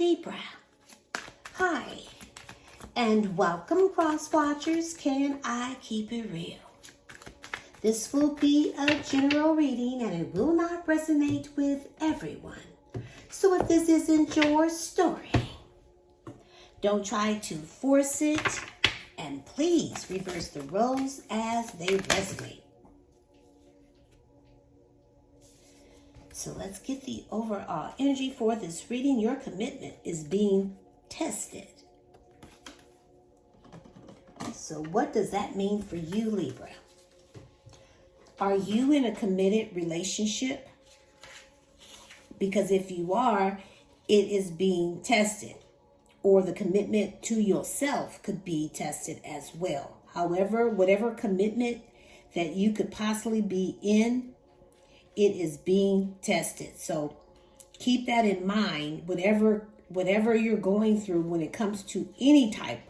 Libra. Hi, and welcome, cross watchers. Can I keep it real? This will be a general reading and it will not resonate with everyone. So if this isn't your story, don't try to force it, and please reverse the roles as they resonate. So let's get the overall energy for this reading. Your commitment is being tested. So what does that mean for you, Libra? Are you in a committed relationship? Because if you are, it is being tested. Or the commitment to yourself could be tested as well. However, whatever commitment that you could possibly be in, it is being tested. So keep that in mind, whatever you're going through when it comes to any type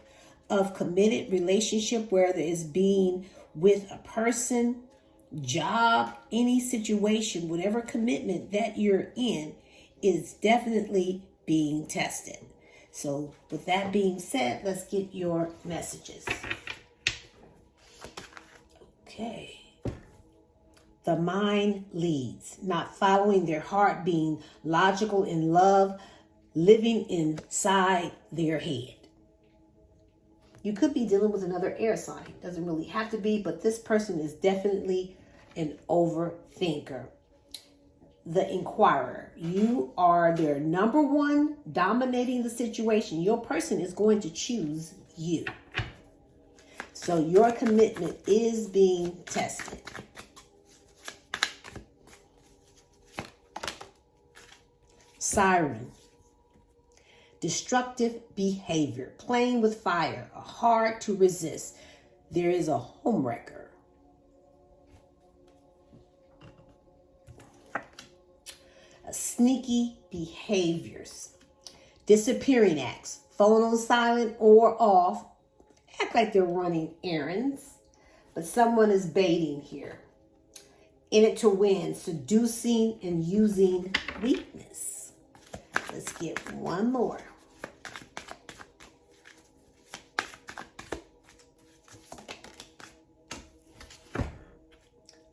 of committed relationship, whether it's being with a person, job, any situation, whatever commitment that you're in is definitely being tested. So with that being said, let's get your messages. Okay. The mind leads, not following their heart, being logical in love, living inside their head. You could be dealing with another air sign. Doesn't really have to be, but this person is definitely an overthinker. The inquirer. You are their number one, dominating the situation. Your person is going to choose you. So your commitment is being tested. Siren. Destructive behavior. Playing with fire. Hard to resist. There is a homewrecker. Sneaky behaviors. Disappearing acts. Phone on silent or off. Act like they're running errands. But someone is baiting here. In it to win. Seducing and using weakness. Let's get one more.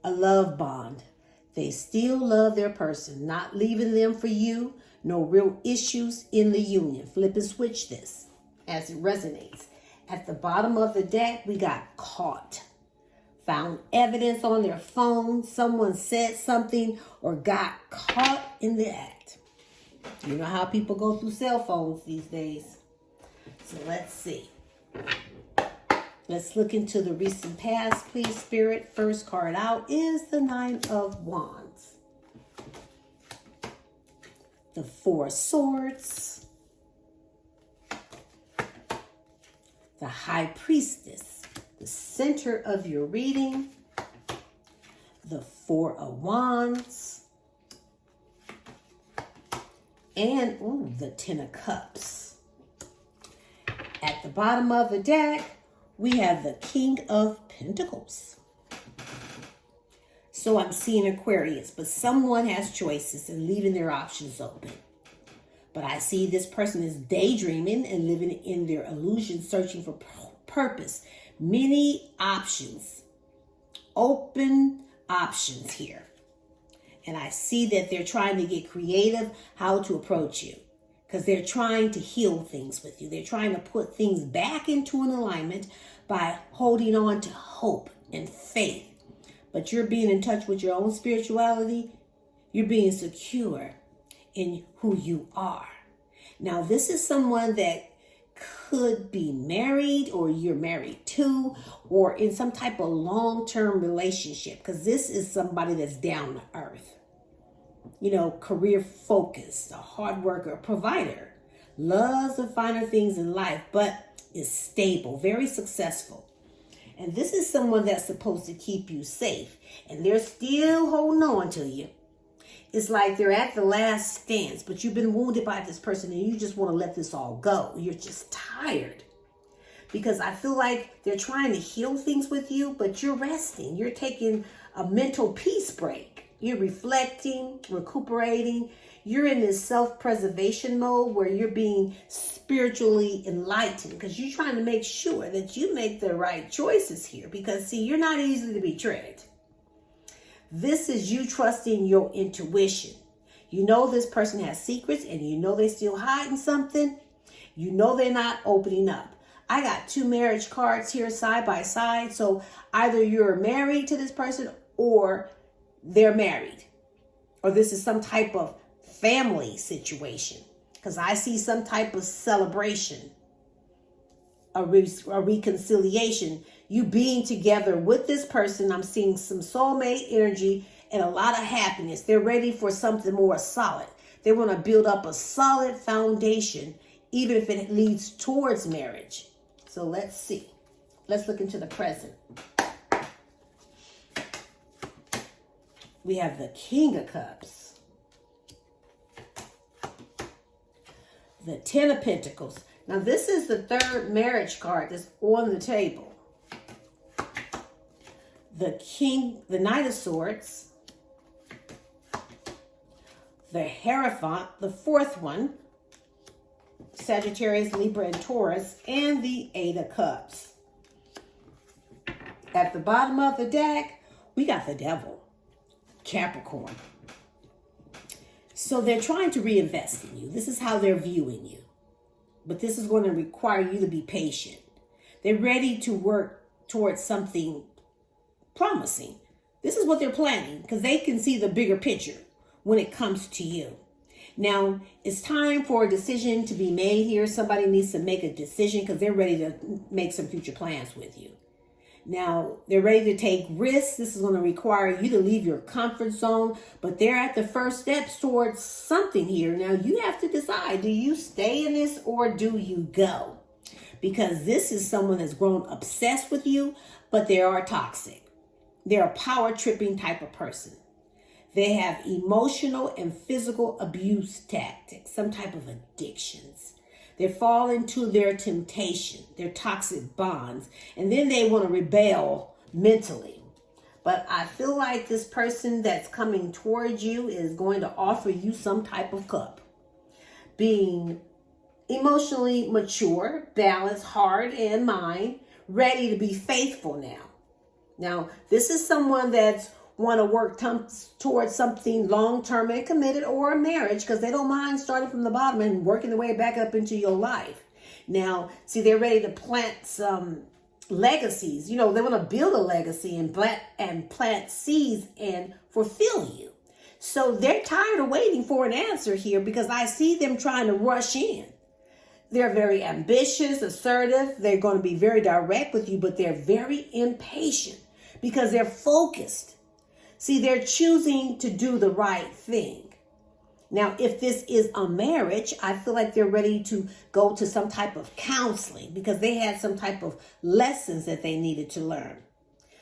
A love bond. They still love their person, not leaving them for you. No real issues in the union. Flip and switch this as it resonates. At the bottom of the deck, we got caught. Found evidence on their phone. Someone said something or got caught in the act. You know how people go through cell phones these days. So let's see. Let's look into the recent past, please, Spirit. First card out is the Nine of Wands. The Four of Swords. The High Priestess. The center of your reading. The Four of Wands. And the Ten of Cups. At the bottom of the deck, we have the King of Pentacles. So I'm seeing Aquarius, but someone has choices and leaving their options open. But I see this person is daydreaming and living in their illusion, searching for purpose. Many options, open options here. And I see that they're trying to get creative how to approach you. Because they're trying to heal things with you. They're trying to put things back into an alignment by holding on to hope and faith. But you're being in touch with your own spirituality. You're being secure in who you are. Now, this is someone that could be married, or you're married to, or in some type of long-term relationship. Because this is somebody that's down to earth. You know, career focused, a hard worker, a provider, loves the finer things in life, but is stable, very successful. And this is someone that's supposed to keep you safe, and they're still holding on to you. It's like they're at the last stance, but you've been wounded by this person and you just want to let this all go. You're just tired. Because I feel like they're trying to heal things with you, but you're resting. You're taking a mental peace break. You're reflecting, recuperating. You're in this self-preservation mode where you're being spiritually enlightened because you're trying to make sure that you make the right choices here. Because, see, you're not easily to be tricked. This is you trusting your intuition. You know this person has secrets and you know they're still hiding something. You know they're not opening up. I got 2 marriage cards here side by side. So either you're married to this person or they're married. Or this is some type of family situation. Because I see some type of celebration. A reconciliation. You being together with this person. I'm seeing some soulmate energy and a lot of happiness. They're ready for something more solid. They want to build up a solid foundation, even if it leads towards marriage. So let's see. Let's look into the present. We have the King of Cups. The 10 of Pentacles. Now this is the 3rd marriage card that's on the table. The Knight of Swords. The Hierophant, the 4th one. Sagittarius, Libra, and Taurus, and the 8 of Cups. At the bottom of the deck, we got the Devil, Capricorn. So they're trying to reinvest in you. This is how they're viewing you. But this is going to require you to be patient. They're ready to work towards something promising. This is what they're planning because they can see the bigger picture when it comes to you. Now, it's time for a decision to be made here. Somebody needs to make a decision because they're ready to make some future plans with you. Now, they're ready to take risks. This is going to require you to leave your comfort zone, but they're at the first steps towards something here. Now, you have to decide, do you stay in this or do you go? Because this is someone that's grown obsessed with you, but they are toxic. They're a power tripping type of person. They have emotional and physical abuse tactics, some type of addictions. They fall into their temptation, their toxic bonds, and then they want to rebel mentally. But I feel like this person that's coming towards you is going to offer you some type of cup. Being emotionally mature, balanced, heart and mind, ready to be faithful now. Now, this is someone that's want to work towards something long-term and committed or a marriage because they don't mind starting from the bottom and working their way back up into your life. Now, see, they're ready to plant some legacies. You know, they want to build a legacy and plant seeds and fulfill you. So they're tired of waiting for an answer here because I see them trying to rush in. They're very ambitious, assertive. They're going to be very direct with you, but they're very impatient because they're focused. See, they're choosing to do the right thing. Now, if this is a marriage, I feel like they're ready to go to some type of counseling because they had some type of lessons that they needed to learn.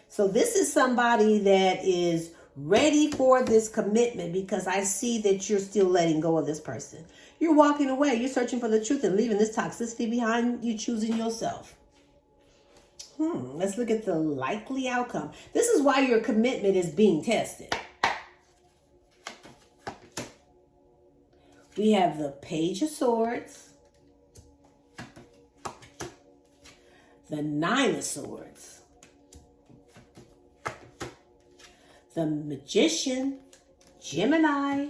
So this is somebody that is ready for this commitment because I see that you're still letting go of this person. You're walking away. You're searching for the truth and leaving this toxicity behind, you choosing yourself. Let's look at the likely outcome. This is why your commitment is being tested. We have the Page of Swords, the 9 of Swords, the Magician, Gemini,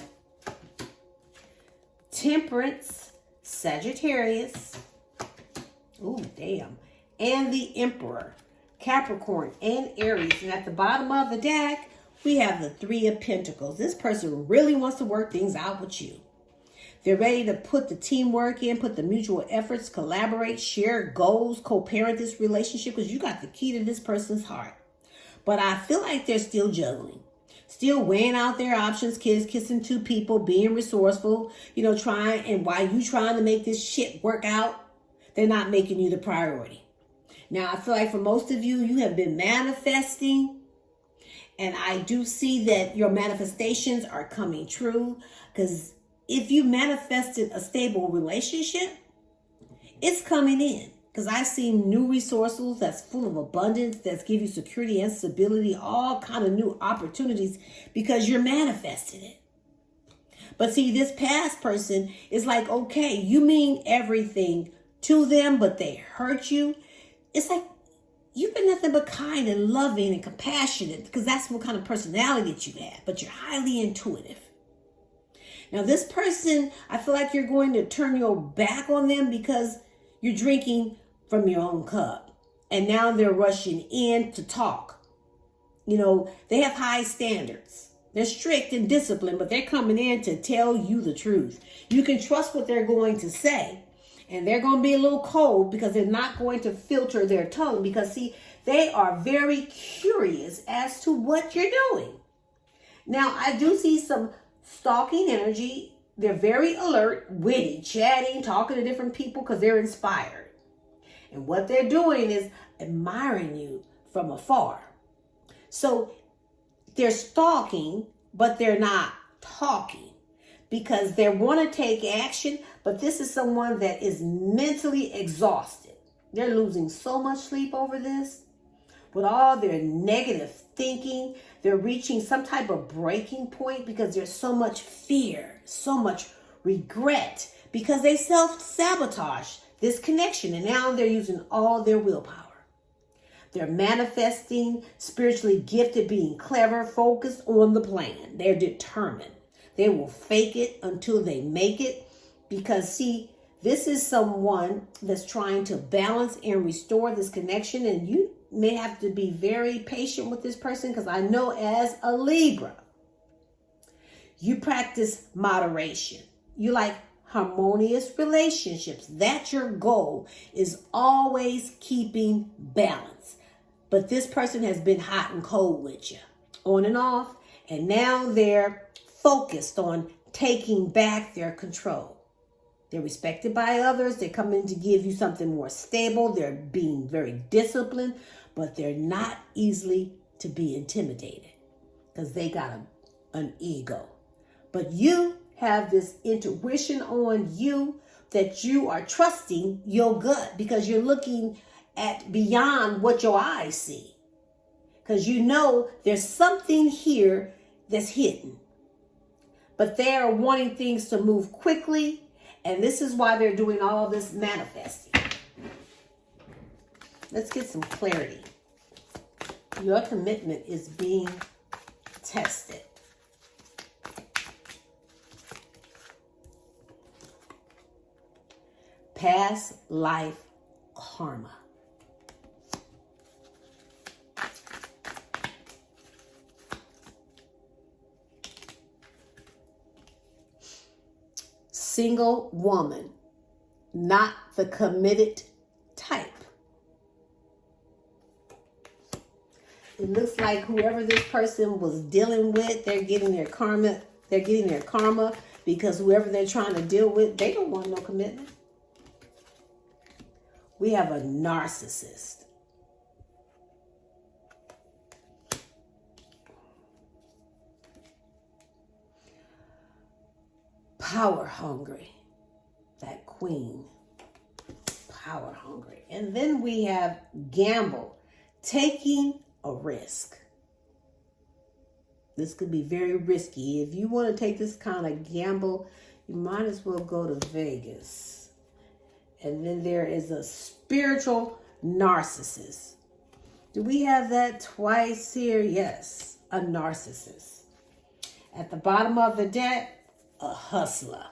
Temperance, Sagittarius. Ooh, damn. And the Emperor, Capricorn, and Aries. And at the bottom of the deck, we have the 3 of Pentacles. This person really wants to work things out with you. They're ready to put the teamwork in, put the mutual efforts, collaborate, share goals, co-parent this relationship because you got the key to this person's heart. But I feel like they're still juggling, still weighing out their options, kissing 2 people, being resourceful, trying. And while you trying to make this shit work out, they're not making you the priority. Now, I feel like for most of you, you have been manifesting. And I do see that your manifestations are coming true. Because if you manifested a stable relationship, it's coming in. Because I see new resources that's full of abundance, that's give you security and stability, all kind of new opportunities because you're manifesting it. But see, this past person is like, okay, you mean everything to them, but they hurt you. It's like you've been nothing but kind and loving and compassionate, because that's what kind of personality that you have, but you're highly intuitive. Now, this person, I feel like you're going to turn your back on them because you're drinking from your own cup. And now they're rushing in to talk. You know, they have high standards. They're strict and disciplined, but they're coming in to tell you the truth. You can trust what they're going to say. And they're going to be a little cold because they're not going to filter their tongue. Because, see, they are very curious as to what you're doing. Now, I do see some stalking energy. They're very alert, witty, chatting, talking to different people because they're inspired. And what they're doing is admiring you from afar. So they're stalking, but they're not talking because they want to take action. But this is someone that is mentally exhausted. They're losing so much sleep over this. With all their negative thinking, they're reaching some type of breaking point because there's so much fear, so much regret, because they self-sabotage this connection. And now they're using all their willpower. They're manifesting, spiritually gifted, being clever, focused on the plan. They're determined. They will fake it until they make it. Because, see, this is someone that's trying to balance and restore this connection. And you may have to be very patient with this person, because I know as a Libra, you practice moderation. You like harmonious relationships. That's your goal, is always keeping balance. But this person has been hot and cold with you, on and off. And now they're focused on taking back their control. They're respected by others. They're coming to give you something more stable. They're being very disciplined, but they're not easily to be intimidated because they got an ego. But you have this intuition on you that you are trusting your gut, because you're looking at beyond what your eyes see. Because you know there's something here that's hidden. But they are wanting things to move quickly. And this is why they're doing all this manifesting. Let's get some clarity. Your commitment is being tested. Past life karma. Single woman, not the committed type. It looks like whoever this person was dealing with, they're getting their karma. They're getting their karma because whoever they're trying to deal with, they don't want no commitment. We have a narcissist. Power hungry. That queen. Power hungry. And then we have gamble. Taking a risk. This could be very risky. If you want to take this kind of gamble, you might as well go to Vegas. And then there is a spiritual narcissist. Do we have that twice here? Yes, a narcissist. At the bottom of the deck, a hustler.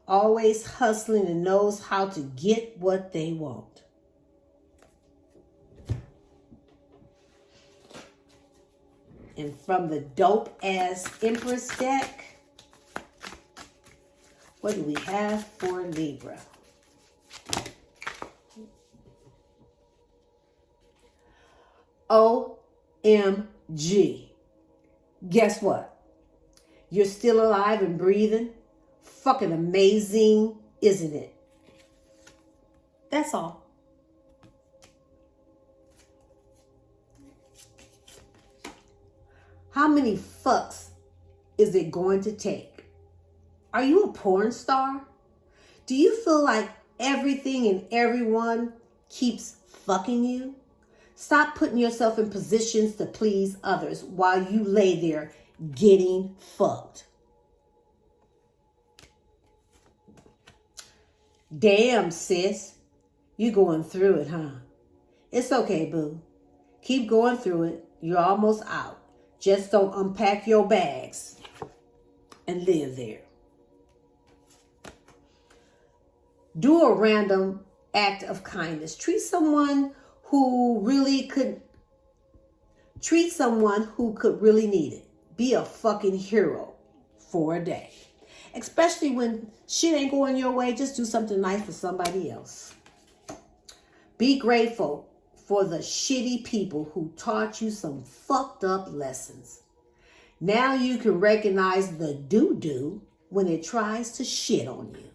Always hustling and knows how to get what they want. And from the Dope Ass Empress deck, what do we have for Libra? OMG. Guess what? You're still alive and breathing. Fucking amazing, isn't it? That's all. How many fucks is it going to take? Are you a porn star? Do you feel like everything and everyone keeps fucking you? Stop putting yourself in positions to please others while you lay there getting fucked. Damn, sis. You going through it, huh? It's okay, boo. Keep going through it. You're almost out. Just don't unpack your bags and live there. Do a random act of kindness. Treat someone who could really need it. Be a fucking hero for a day. Especially when shit ain't going your way, just do something nice for somebody else. Be grateful for the shitty people who taught you some fucked up lessons. Now you can recognize the doo-doo when it tries to shit on you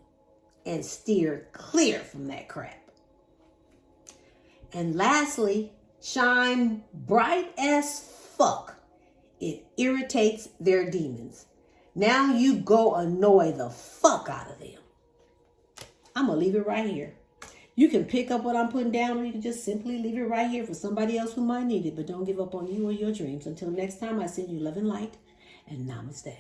and steer clear from that crap. And lastly, shine bright as fuck. It irritates their demons. Now you go annoy the fuck out of them. I'm going to leave it right here. You can pick up what I'm putting down, or you can just simply leave it right here for somebody else who might need it. But don't give up on you or your dreams. Until next time, I send you love and light, and namaste.